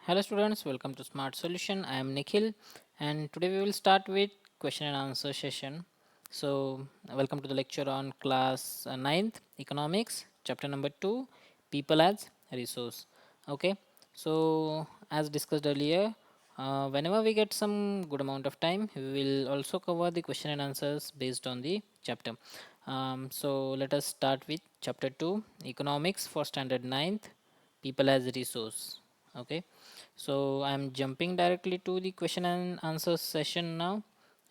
Hello students, welcome to Smart Solution. I am Nikhil and today we will start with question and answer session. So welcome to the lecture on class 9th Economics, chapter number 2, People as Resource. Okay, so as discussed earlier, whenever we get some good amount of time, we will also cover the question and answers based on the chapter. So let us start with chapter 2, Economics for standard 9th, People as Resource. Okay, so I'm jumping directly to the question and answer session now.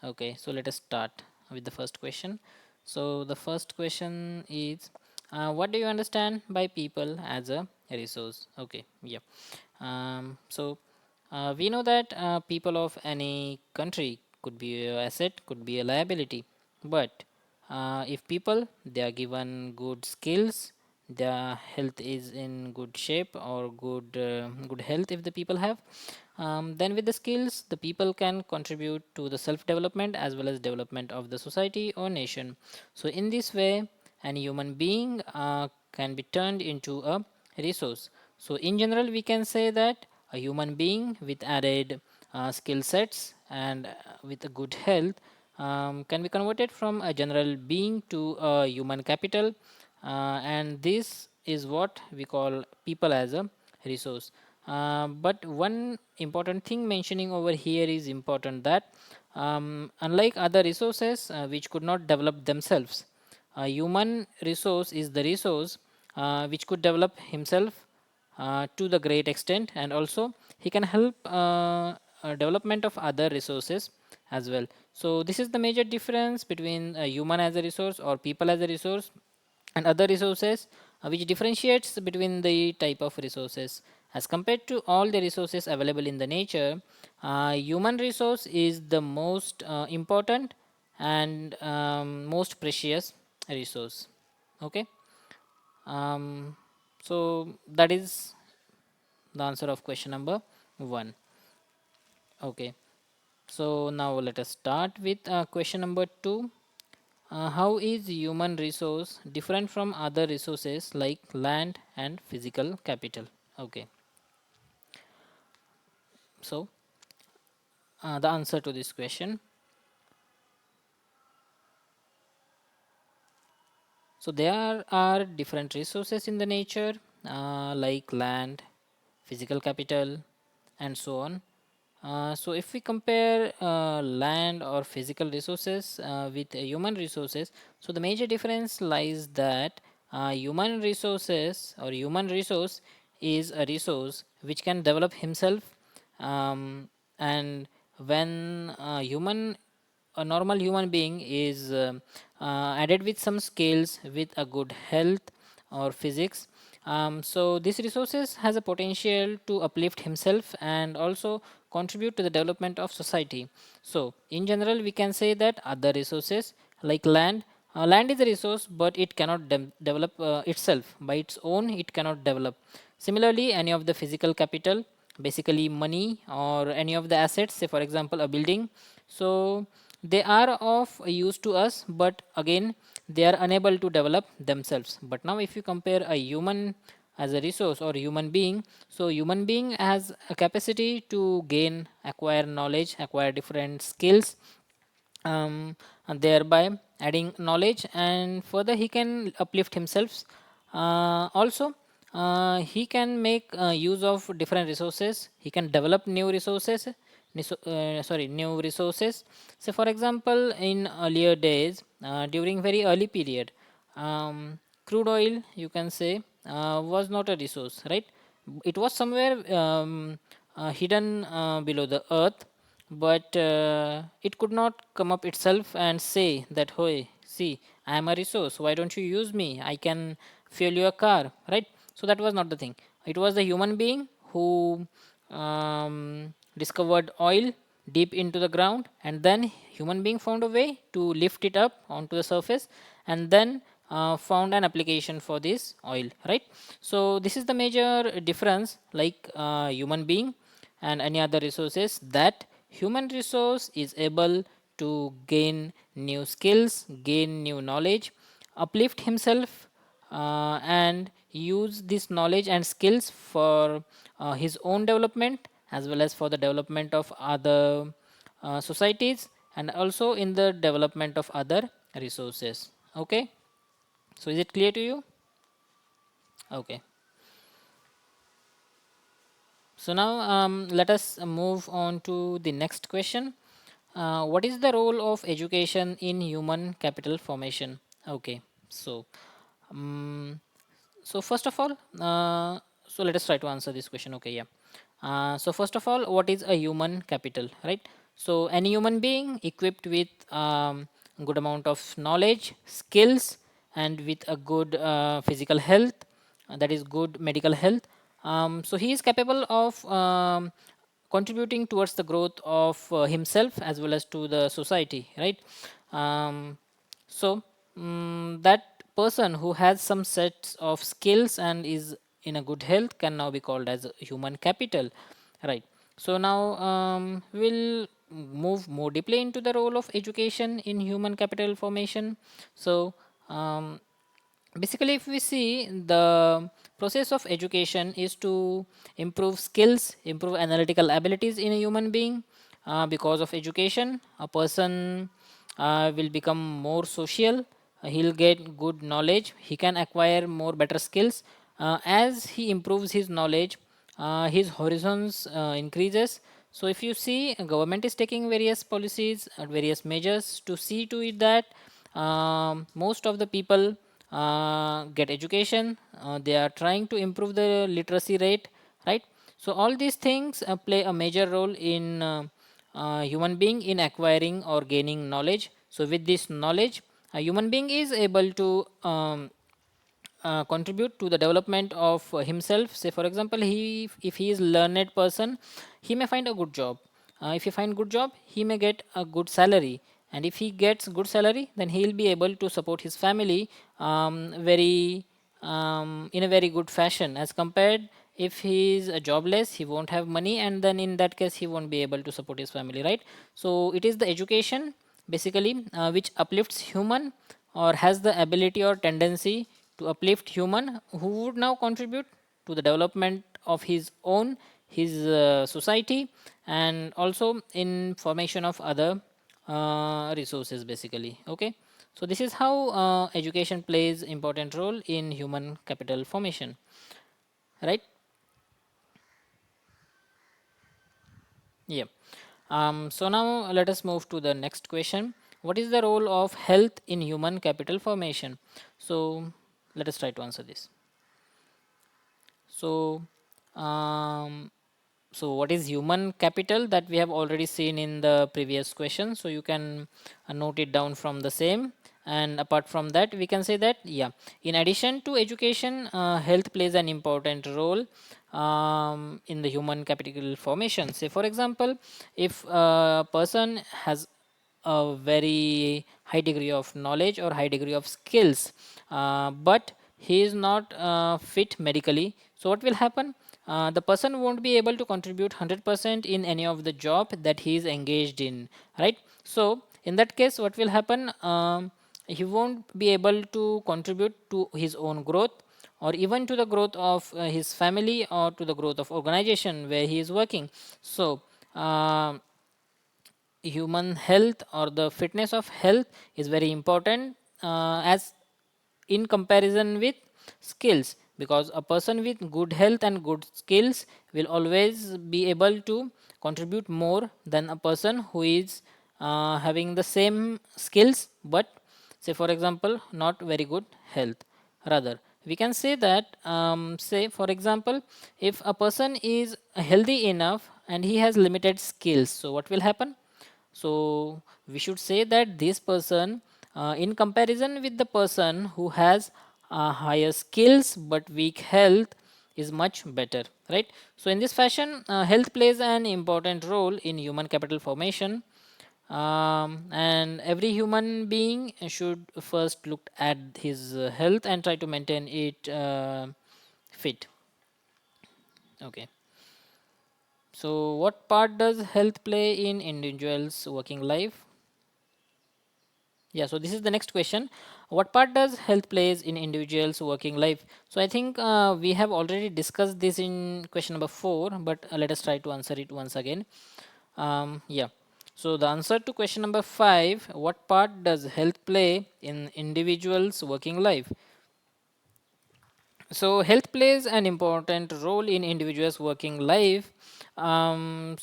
Okay, so let us start with the first question. So the first question is, what do you understand by people as a resource? Okay, yeah. We know that people of any country could be a asset, could be a liability, but if people they are given good skills, their health is in good shape or good health if the people have, then with the skills the people can contribute to the self development as well as development of the society or nation. So in this way an human being can be turned into a resource. So in general we can say that a human being with added skill sets and with a good health can be converted from a general being to a human capital, and this is what we call people as a resource. But one important thing mentioning over here is important that unlike other resources which could not develop themselves, a human resource is the resource which could develop himself to the great extent, and also he can help development of other resources as well. So this is the major difference between human as a resource or people as a resource and other resources, which differentiates between the type of resources. As compared to all the resources available in the nature, human resource is the most important and most precious resource. Okay, um, so that is the answer of question number 1. Okay, so now let us start with question number 2. How is human resource different from other resources like land and physical capital? Okay, so the answer to this question. So there are different resources in the nature like land, physical capital, and so on. So if we compare land or physical resources with human resources, so the major difference lies that human resources or human resource is a resource which can develop himself, and when a normal human being is added with some skills with a good health or physics, so this resources has a potential to uplift himself and also contribute to the development of society. So in general we can say that other resources like land, land is a resource but it cannot develop itself by its own, it cannot develop. Similarly any of the physical capital, basically money or any of the assets, say for example a building, so they are of use to us but again they are unable to develop themselves. But now if you compare a human as a resource or human being, so human being has a capacity to gain, acquire knowledge, acquire different skills, and thereby adding knowledge, and further he can uplift himself. Also he can make use of different resources, he can develop new resources, new resources. So for example in earlier days, during very early period, crude oil you can say was not a resource, right? It was somewhere hidden below the earth, but it could not come up itself and say that, "Hey, see, I am a resource. Why don't you use me? I can fuel your car," right? So that was not the thing. It was the human being who discovered oil deep into the ground, and then human being found a way to lift it up onto the surface, and then found an application for this oil, right? So this is the major difference, like human being and any other resources, that human resource is able to gain new skills, gain new knowledge, uplift himself, and use this knowledge and skills for his own development as well as for the development of other societies and also in the development of other resources. Okay, so is it clear to you? Okay. So now let us move on to the next question. What is the role of education in human capital formation? Okay, so um, so first of all, so let us try to answer this question. Okay, yeah. So first of all, what is a human capital, right? So any human being equipped with good amount of knowledge, skills, and with a good physical health, that is good medical health. So he is capable of contributing towards the growth of himself as well as to the society, right? Um, so that person who has some sets of skills and is in a good health can now be called as human capital, right? So now we'll move more deeply into the role of education in human capital formation. So um, basically if we see the process of education is to improve skills, improve analytical abilities in a human being. Because of education a person will become more social. He'll get good knowledge, he can acquire more better skills. As he improves his knowledge, his horizons increases. So if you see government is taking various policies and various measures to see to it that most of the people get education. They are trying to improve the literacy rate, right? So all these things play a major role in human being in acquiring or gaining knowledge. So with this knowledge a human being is able to contribute to the development of himself. Say for example, he if he is learned person, he may find a good job. If he find good job, he may get a good salary, and if he gets good salary, then he will be able to support his family very in a very good fashion. As compared, if he is jobless, he won't have money, and then in that case he won't be able to support his family, right? So it is the education basically which uplifts human or has the ability or tendency to uplift human who would now contribute to the development of his own, his society, and also in formation of other resources basically. Okay, so this is how education plays important role in human capital formation, right? Yeah. So now let us move to the next question. What is the role of health in human capital formation? So let us try to answer this. So, um, so what is human capital, that we have already seen in the previous question. So you can note it down from the same. And apart from that, we can say that yeah, in addition to education, health plays an important role in the human capital formation. Say for example, if a person has a very high degree of knowledge or high degree of skills, but he is not fit medically, so what will happen, the person won't be able to contribute 100% in any of the job that he is engaged in, right? So in that case what will happen, he won't be able to contribute to his own growth or even to the growth of his family or to the growth of organization where he is working. So human health or the fitness of health is very important as in comparison with skills, because a person with good health and good skills will always be able to contribute more than a person who is having the same skills but say for example not very good health. Rather we can say that say for example, if a person is healthy enough and he has limited skills, so what will happen, so we should say that this person, in comparison with the person who has higher skills but weak health, is much better, right? So in this fashion, health plays an important role in human capital formation, and every human being should first look at his health and try to maintain it fit. Okay. So what part does health play in individuals' working life? Yeah, so this is the next question. What part does health plays in individuals' working life? So I think we have already discussed this in question number 4, but let us try to answer it once again. Yeah. So the answer to question number 5, what part does health play in individuals' working life? So health plays an important role in individuals working life. Starting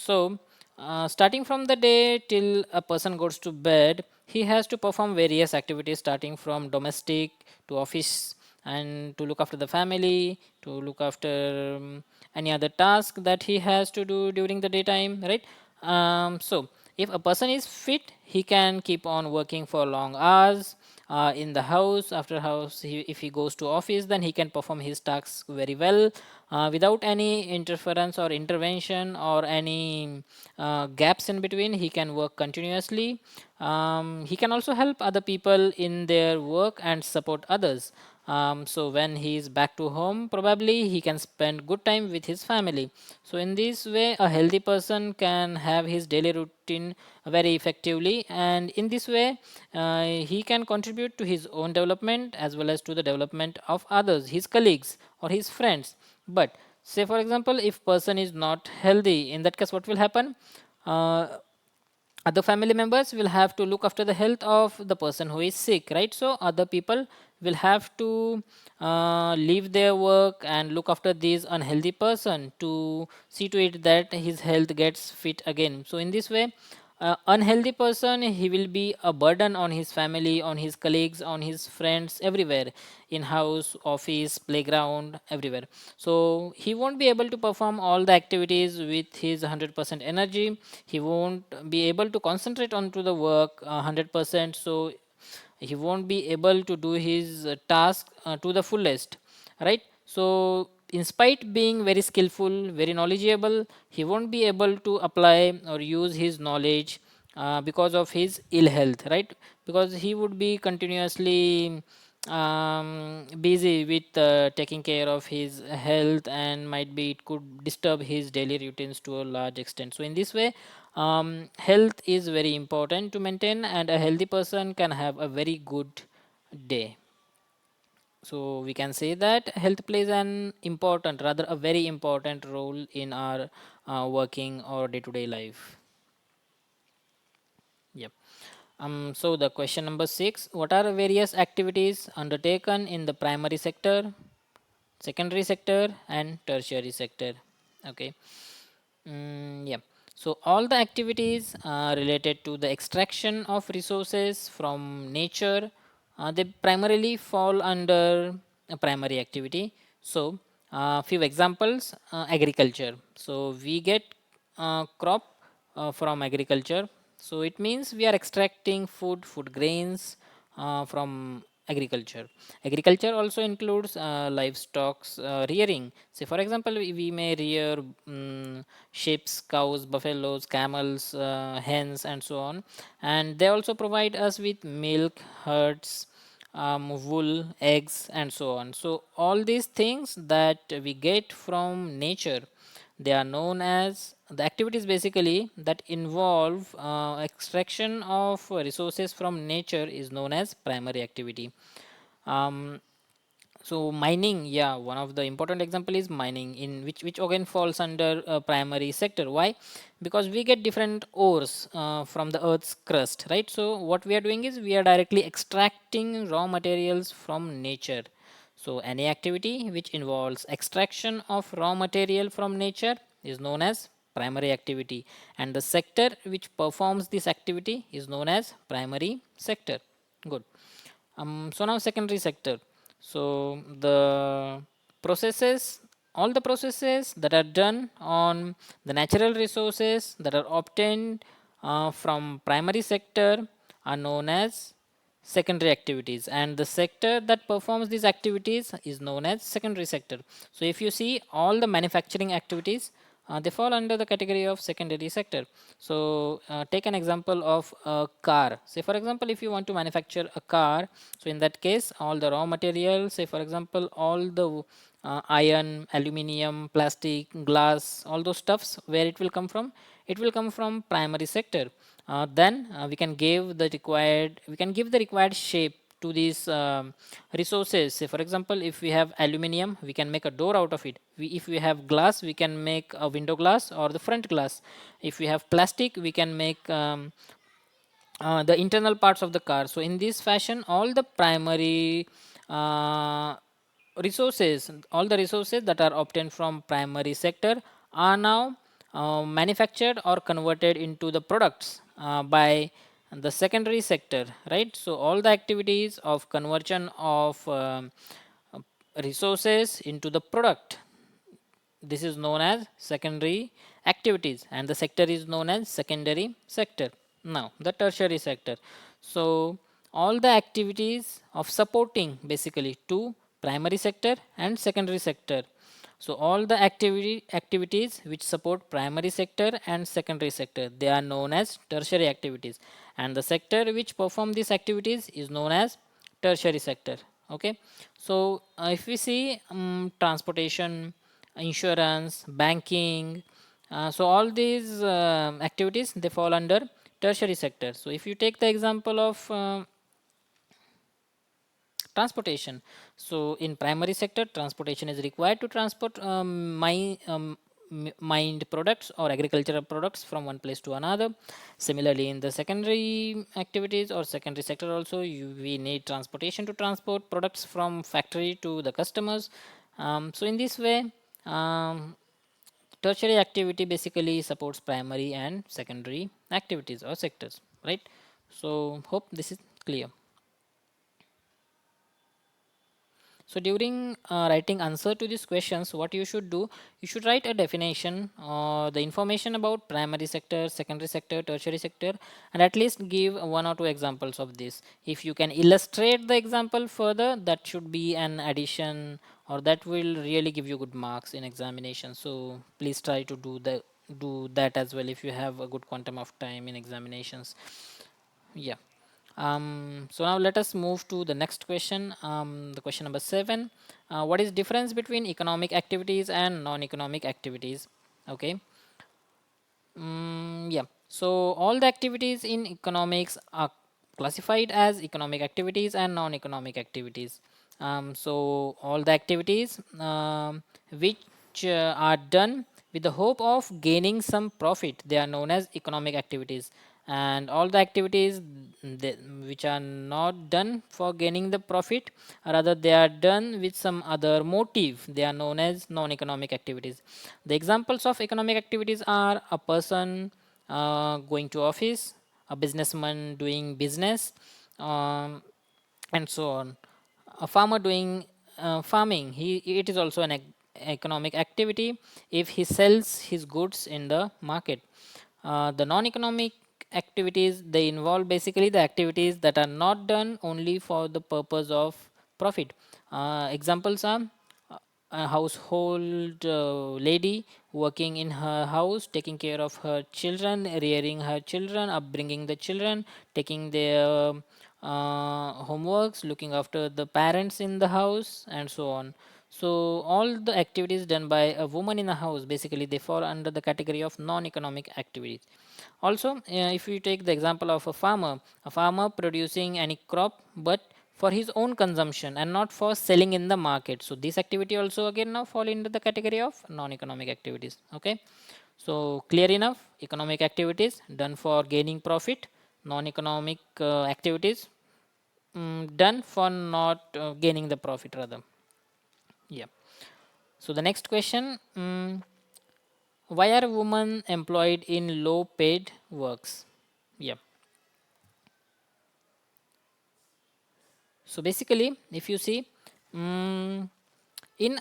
from the day till a person goes to bed, he has to perform various activities, starting from domestic to office, and to look after the family, to look after any other task that he has to do during the daytime, right? If a person is fit, he can keep on working for long hours in the house. After house, if he goes to office, then he can perform his tasks very well without any interference or intervention or any gaps in between. He can work continuously. He can also help other people in their work and support others. So when he is back to home, probably he can spend good time with his family. So in this way, a healthy person can have his daily routine very effectively, and in this way, he can contribute to his own development as well as to the development of others, his colleagues or his friends. But say for example, if person is not healthy, in that case, what will happen? Uh, Other family members will have to look after the health of the person who is sick, right? So other people will have to leave their work and look after this unhealthy person to see to it that his health gets fit again. So in this way, unhealthy person, he will be a burden on his family, on his colleagues, on his friends, everywhere, in house, office, playground, everywhere. So he won't be able to perform all the activities with his 100% energy. He won't be able to concentrate onto the work 100%. So he won't be able to do his task to the fullest, right? So in spite being very skillful, very knowledgeable, he won't be able to apply or use his knowledge because of his ill health, right? Because he would be continuously busy with taking care of his health, and might be it could disturb his daily routines to a large extent. So in this way, health is very important to maintain, and a healthy person can have a very good day. So we can say that health plays an important, rather a very important role in our working or day-to-day life. Yep. So the question number 6: what are various activities undertaken in the primary sector, secondary sector, and tertiary sector? Okay. Yeah. So all the activities related to the extraction of resources from nature, they primarily fall under a primary activity. So few examples: agriculture. So we get crop from agriculture. So it means we are extracting food grains from agriculture. Agriculture also includes livestock rearing. Say for example, we may rear sheep, cows, buffaloes, camels, hens, and so on. And they also provide us with milk, herds, wool, eggs, and so on. So all these things that we get from nature, they are known as the activities basically that involve extraction of resources from nature is known as primary activity. Um, so mining, yeah, one of the important example is mining, in which again falls under primary sector. Why? Because we get different ores from the earth's crust, right? So what we are doing is we are directly extracting raw materials from nature. So any activity which involves extraction of raw material from nature is known as primary activity, and the sector which performs this activity is known as primary sector. Good. So now secondary sector. So the processes, all the processes that are done on the natural resources that are obtained from primary sector are known as secondary activities, and the sector that performs these activities is known as secondary sector. So if you see all the manufacturing activities, they fall under the category of secondary sector. So take an example of a car. Say for example, if you want to manufacture a car, so in that case all the raw materials, say for example all the iron, aluminium, plastic, glass, all those stuffs. Where it will come from? It will come from primary sector. Then we can give the required shape to these resources. Say for example, if we have aluminium, we can make a door out of it. If we have glass, we can make a window glass or the front glass. If we have plastic, we can make the internal parts of the car. So in this fashion, all the primary uh, resources, all the resources that are obtained from primary sector are now manufactured or converted into the products by the secondary sector, right? So all the activities of conversion of resources into the product, this is known as secondary activities, and the sector is known as secondary sector. Now the tertiary sector, so all the activities of supporting basically to primary sector and secondary sector. So all the activities which support primary sector and secondary sector, they are known as tertiary activities, and the sector which perform these activities is known as tertiary sector. Okay, so if we see transportation, insurance, banking, so all these activities, they fall under tertiary sector. So if you take the example of transportation, so in primary sector, transportation is required to transport mined products or agricultural products from one place to another. Similarly, in the secondary activities or secondary sector also, we need transportation to transport products from factory to the customers. So in this way, um, tertiary activity basically supports primary and secondary activities or sectors, right? So hope this is clear. So during writing answer to these questions, what you should do, you should write a definition, the information about primary sector, secondary sector, tertiary sector, and at least give one or two examples of this. If you can illustrate the example further, that should be an addition, or that will really give you good marks in examination. So please try to do that as well if you have a good quantum of time in examinations. Yeah. So now let us move to the next question. The question number 7. What is difference between economic activities and non-economic activities? Okay. Yeah. So all the activities in economics are classified as economic activities and non-economic activities. So all the activities which are done with the hope of gaining some profit, they are known as economic activities. And all the activities which are not done for gaining the profit, rather they are done with some other motive, they are known as non-economic activities. The examples of economic activities are a person going to office, a businessman doing business, um, and so on. A farmer doing farming, it is also an economic activity if he sells his goods in the market. The non-economic activities, they involve basically the activities that are not done only for the purpose of profit. Examples are a household lady working in her house, taking care of her children, rearing her children, upbringing the children, taking their homeworks, looking after the parents in the house, and so on. So all the activities done by a woman in a house, basically they fall under the category of non-economic activities. Also, if you take the example of a farmer producing any crop, but for his own consumption and not for selling in the market. So this activity also again now fall into the category of non-economic activities. Okay. So clear enough, economic activities done for gaining profit, non-economic activities done for not gaining the profit rather. Yeah. So the next question, why are women employed in low paid works? Yeah. So basically, if you see, in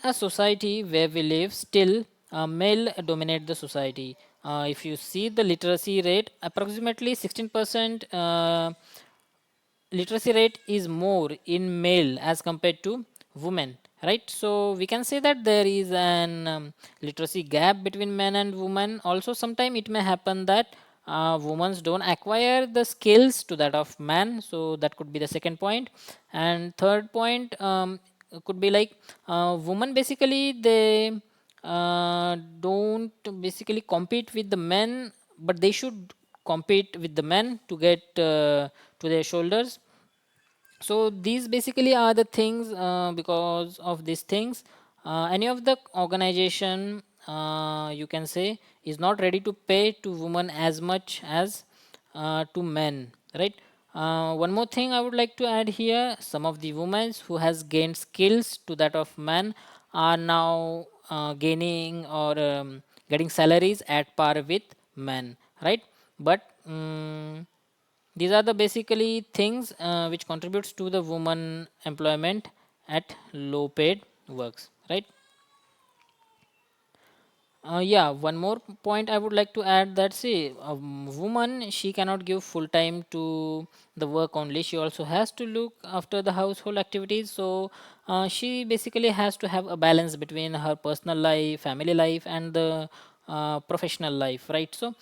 a society where we live, still male dominate the society. If you see the literacy rate, approximately 16% literacy rate is more in male as compared to women, right? So we can say that there is an literacy gap between men and women. Also sometime it may happen that women don't acquire the skills to that of man, so that could be the second point. And third point, could be like women basically they don't basically compete with the men, but they should compete with the men to get to their shoulders. So these basically are the things. Because of these things, any of the organization, you can say, is not ready to pay to women as much as to men, right? One more thing I would like to add here: some of the women who has gained skills to that of men are now gaining or getting salaries at par with men, right? But these are the basically things which contributes to the woman employment at low paid works, right? Yeah, one more point I would like to add, that see, a woman, she cannot give full time to the work only. She also has to look after the household activities. So she basically has to have a balance between her personal life, family life, and the professional life, right? So,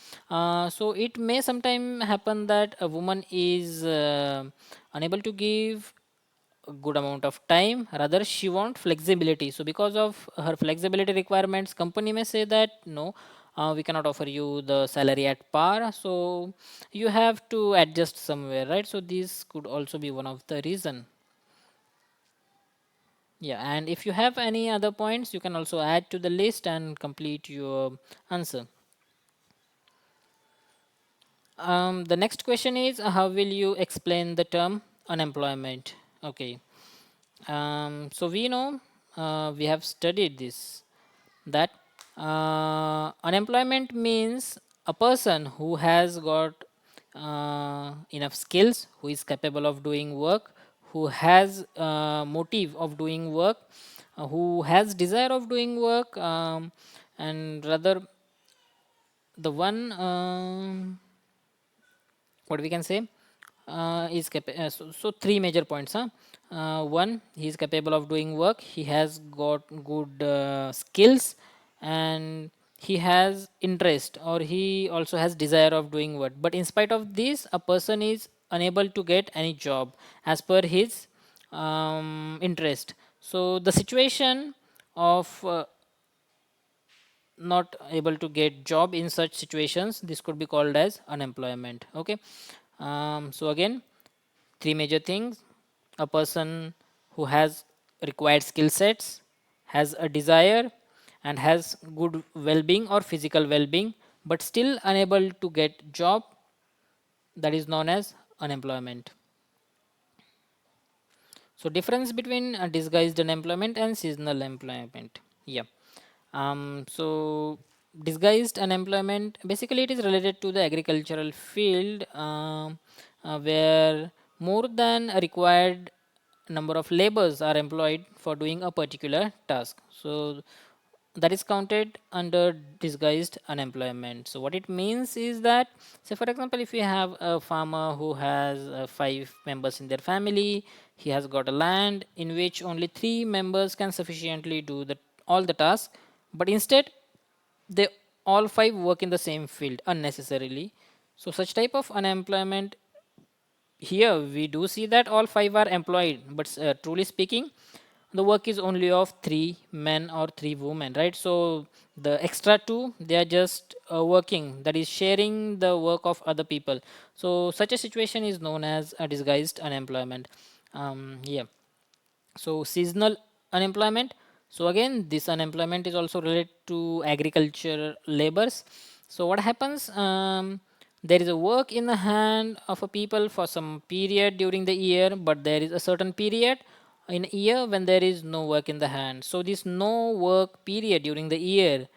so it may sometime happen that a woman is unable to give a good amount of time, rather she want flexibility. So because of her flexibility requirements, company may say that no, we cannot offer you the salary at par, so you have to adjust somewhere, right? So this could also be one of the reason. Yeah, and if you have any other points, you can also add to the list and complete your answer. The next question is, how will you explain the term unemployment? Okay. So we know, we have studied this, that unemployment means a person who has got enough skills, who is capable of doing work, who has motive of doing work, who has desire of doing work, and rather the one, what we can say, so three major points, huh? One, he is capable of doing work, he has got good skills, and he has interest, or he also has desire of doing work, but in spite of this a person is unable to get any job as per his interest. So the situation of not able to get job, in such situations this could be called as unemployment. Okay. So again, three major things: a person who has required skill sets, has a desire, and has good well-being or physical well-being, but still unable to get job, that is known as unemployment. So difference between disguised unemployment and seasonal employment. Yeah. So disguised unemployment, basically it is related to the agricultural field, where more than a required number of laborers are employed for doing a particular task. So that is counted under disguised unemployment. So what it means is that, say for example, if you have a farmer who has five members in their family, he has got a land in which only three members can sufficiently do the all the tasks, but instead they all five work in the same field unnecessarily. So such type of unemployment, here we do see that all five are employed, but truly speaking, the work is only of three men or three women, right? So the extra two, they are just working, that is sharing the work of other people. So such a situation is known as a disguised unemployment. Yeah. So seasonal unemployment, so again this unemployment is also related to agriculture labors. So what happens, there is a work in the hand of a people for some period during the year, but there is a certain period in a year when there is no work in the hand. So this no work period during the year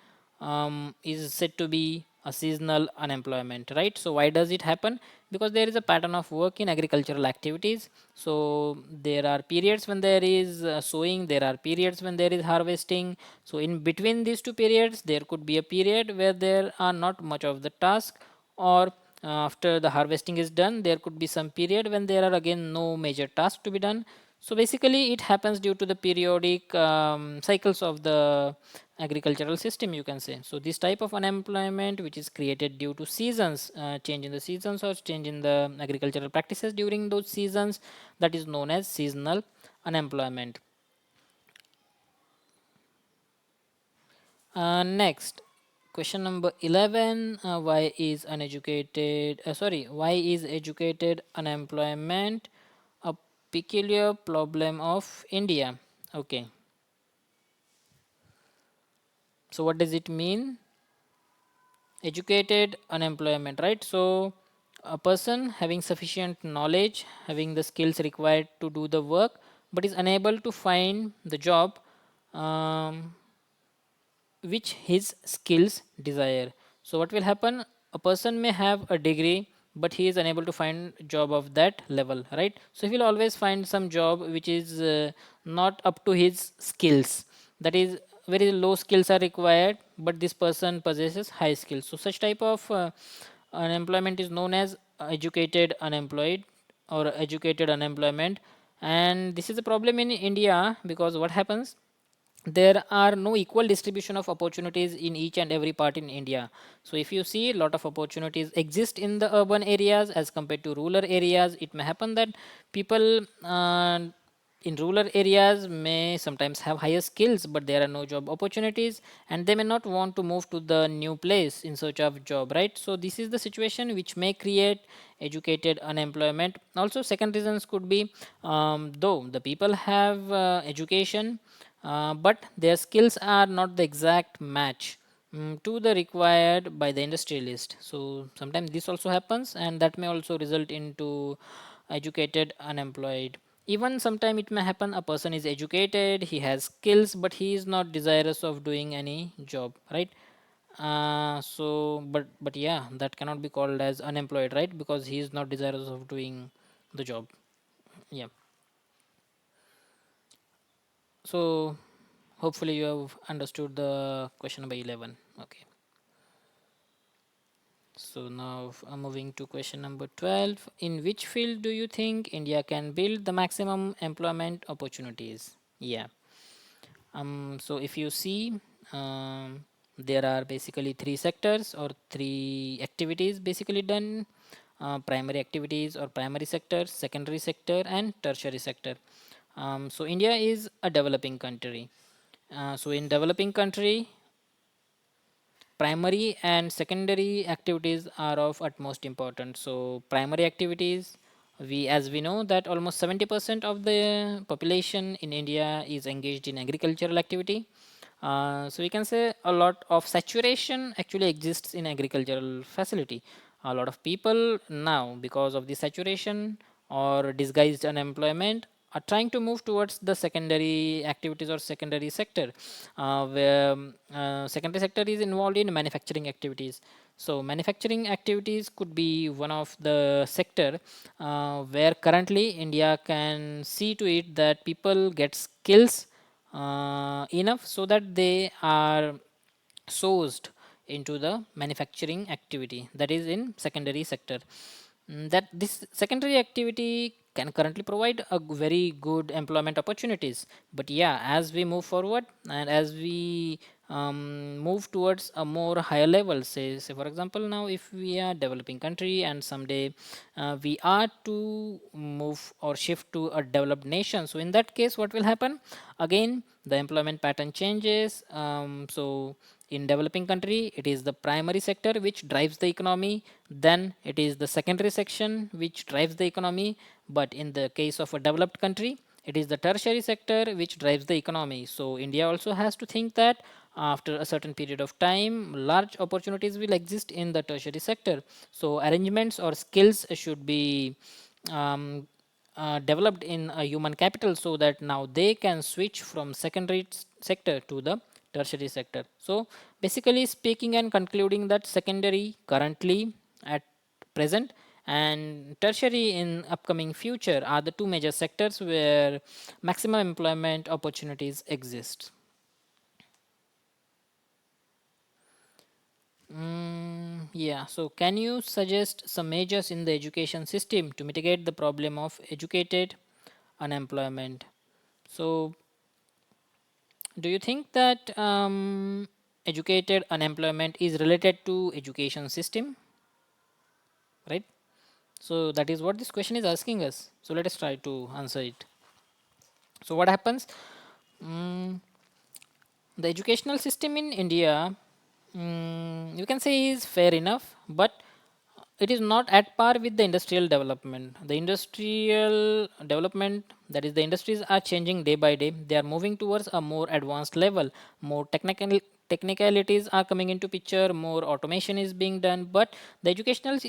is said to be a seasonal unemployment, right? So why does it happen? Because there is a pattern of work in agricultural activities. So there are periods when there is sowing, there are periods when there is harvesting. So in between these two periods there could be a period where there are not much of the task, or after the harvesting is done there could be some period when there are again no major task to be done. So basically it happens due to the periodic cycles of the agricultural system, you can say. So this type of unemployment which is created due to seasons, change in the seasons or change in the agricultural practices during those seasons, that is known as seasonal unemployment. Next, question number 11. Why is uneducated, why is educated unemployment a peculiar problem of India? Okay, so what does it mean? Educated unemployment, right? So, a person having sufficient knowledge, having the skills required to do the work, but is unable to find the job um, which his skills desire. So what will happen, a person may have a degree but he is unable to find job of that level, right? So he will always find some job which is not up to his skills, that is very low skills are required but this person possesses high skills. So such type of unemployment is known as educated unemployed or educated unemployment. And this is a problem in India because what happens, there are no equal distribution of opportunities in each and every part in India. So if you see, a lot of opportunities exist in the urban areas as compared to rural areas. It may happen that people in rural areas may sometimes have higher skills but there are no job opportunities and they may not want to move to the new place in search of job, right? So this is the situation which may create educated unemployment. Also second reasons could be, though the people have education, but their skills are not the exact match to the required by the industrialist. So sometimes this also happens and that may also result into educated unemployed. Even sometime it may happen a person is educated, he has skills but he is not desirous of doing any job, right? But yeah, that cannot be called as unemployed, right? Because he is not desirous of doing the job. Yeah. So hopefully you have understood the question number 11. Okay. So now moving to question number 12. In which field do you think India can build the maximum employment opportunities? Yeah. So if you see, there are basically three sectors or three activities basically done. Primary activities or primary sector, secondary sector and tertiary sector. So India is a developing country. So in developing country, primary and secondary activities are of utmost importance. So primary activities, we as we know that almost 70% of the population in India is engaged in agricultural activity. So we can say a lot of saturation actually exists in agricultural facility. A lot of people now, because of the saturation or disguised unemployment, are trying to move towards the secondary activities or secondary sector, where secondary sector is involved in manufacturing activities. So manufacturing activities could be one of the sector where currently India can see to it that people get skills enough so that they are sourced into the manufacturing activity, that is in secondary sector. That this secondary activity can currently provide a very good employment opportunities, but yeah, as we move forward and as we move towards a more higher level, say for example, now if we are developing country and someday we are to move or shift to a developed nation, so in that case what will happen, again the employment pattern changes. So in developing country it is the primary sector which drives the economy, then it is the secondary section which drives the economy, but in the case of a developed country it is the tertiary sector which drives the economy. So India also has to think that after a certain period of time large opportunities will exist in the tertiary sector. So arrangements or skills should be um, developed in a human capital so that now they can switch from secondary sector to the tertiary sector. So basically speaking and concluding that secondary currently at present and tertiary in upcoming future are the two major sectors where maximum employment opportunities exist. Yeah, so can you suggest some measures in the education system to mitigate the problem of educated unemployment? So, do you think that educated unemployment is related to education system, right? So that is what this question is asking us. So let us try to answer it. So what happens? Mm, The educational system in India, you can say, is fair enough, but it is not at par with the industrial development. The industrial development, that is, the industries are changing day by day. They are moving towards a more advanced level. More technicalities are coming into picture. More automation is being done, but the educational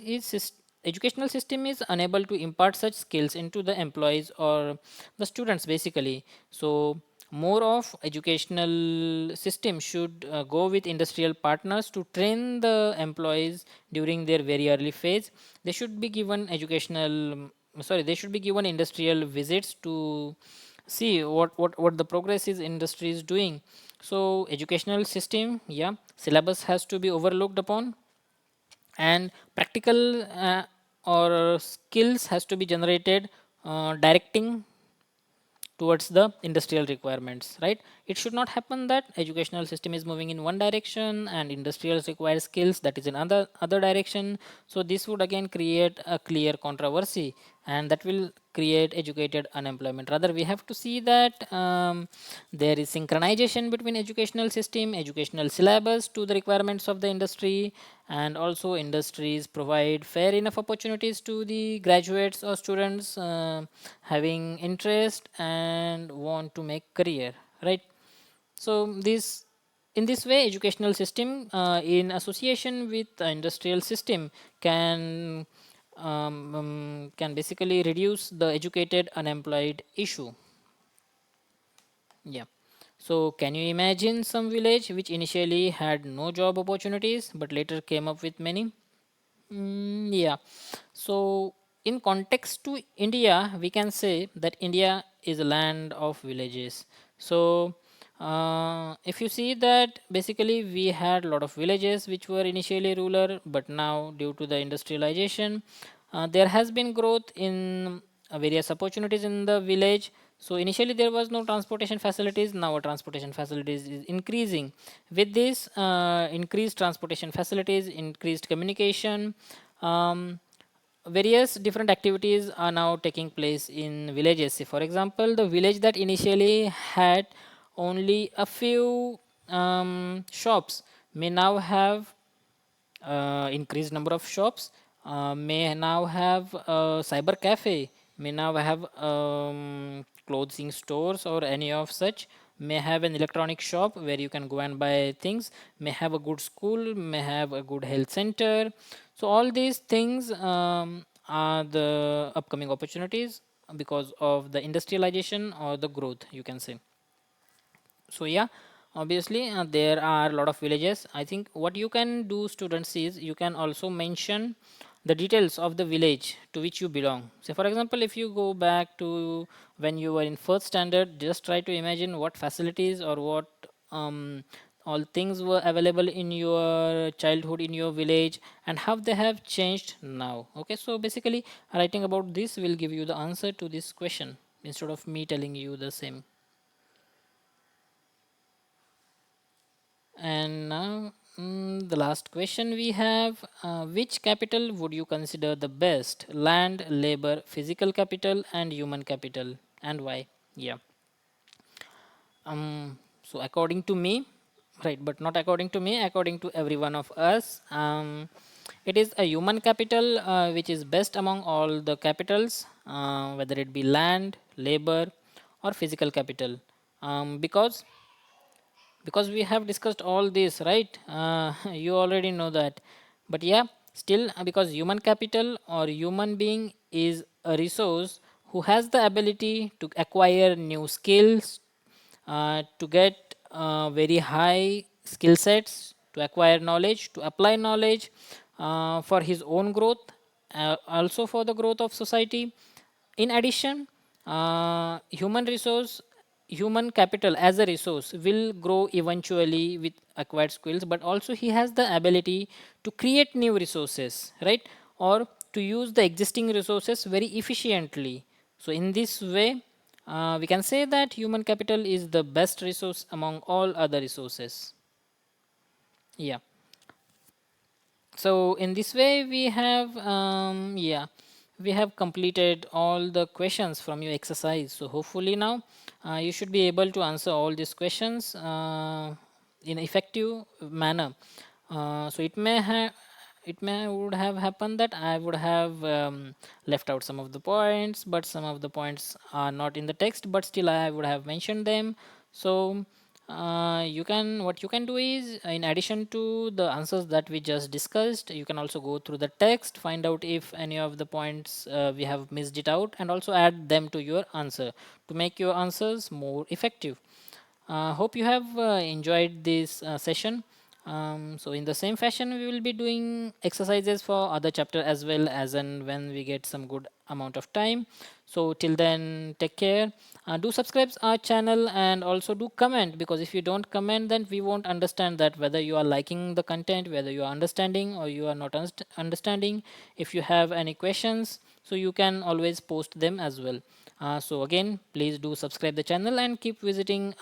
system is unable to impart such skills into the employees or the students basically. So more of educational system should go with industrial partners to train the employees during their very early phase. They should be given they should be given industrial visits to see what the progress is industry is doing. So educational system, yeah, syllabus has to be overlooked upon, and practical or skills has to be generated, directing towards the industrial requirements, right? It should not happen that educational system is moving in one direction and industrials require skills that is in other direction. So this would again create a clear controversy, and that will create educated unemployment. Rather, we have to see that there is synchronization between educational system, educational syllabus to the requirements of the industry, and also industries provide fair enough opportunities to the graduates or students having interest and want to make career, right? So this, in this way, educational system in association with the industrial system can basically reduce the educated unemployed issue. Yeah. So can you imagine some village which initially had no job opportunities but later came up with many? Yeah. So in context to India, we can say that India is a land of villages. So if you see that basically we had a lot of villages which were initially rural, but now due to the industrialization, there has been growth in various opportunities in the village. So initially there was no transportation facilities. Now our transportation facilities is increasing. With this increased transportation facilities, increased communication, um, various different activities are now taking place in villages. Say for example, the village that initially had only a few shops may now have increased number of shops, may now have a cyber cafe, may now have clothing stores or any of such, may have an electronic shop where you can go and buy things, may have a good school, may have a good health center. So all these things are the upcoming opportunities because of the industrialization or the growth, you can say. So yeah, obviously there are a lot of villages. I think what you can do, students, is you can also mention the details of the village to which you belong. Say for example, if you go back to when you were in first standard, just try to imagine what facilities or what all things were available in your childhood in your village and how they have changed now. Okay, so basically writing about this will give you the answer to this question instead of me telling you the same. And now, the last question we have, which capital would you consider the best? Land, labor, physical capital, and human capital, and why? Yeah. So, according to me, right, but not according to me, according to every one of us, it is a human capital which is best among all the capitals, whether it be land, labor, or physical capital. Because we have discussed all this, right? You already know that, but yeah, still because human capital or human being is a resource who has the ability to acquire new skills, to get very high skill sets, to acquire knowledge, to apply knowledge for his own growth, also for the growth of society. In addition, human capital as a resource will grow eventually with acquired skills, but also he has the ability to create new resources, right? Or to use the existing resources very efficiently. So in this way, we can say that human capital is the best resource among all other resources. Yeah. So in this way we have yeah, we have completed all the questions from your exercise. So hopefully now you should be able to answer all these questions in effective manner. So it may would have happened that I would have left out some of the points, but some of the points are not in the text, but still I would have mentioned them. So you can what you can do is, in addition to the answers that we just discussed, you can also go through the text, find out if any of the points we have missed it out, and also add them to your answer to make your answers more effective. Hope you have enjoyed this session. So in the same fashion, we will be doing exercises for other chapter as well, as and when we get some good amount of time. So till then, take care. Do subscribe our channel and also do comment, because if you don't comment, then we won't understand that whether you are liking the content, whether you are understanding or you are not understanding. If you have any questions, so you can always post them as well. So again, please do subscribe the channel and keep visiting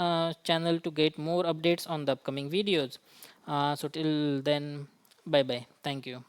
channel to get more updates on the upcoming videos. So till then, bye bye, thank you.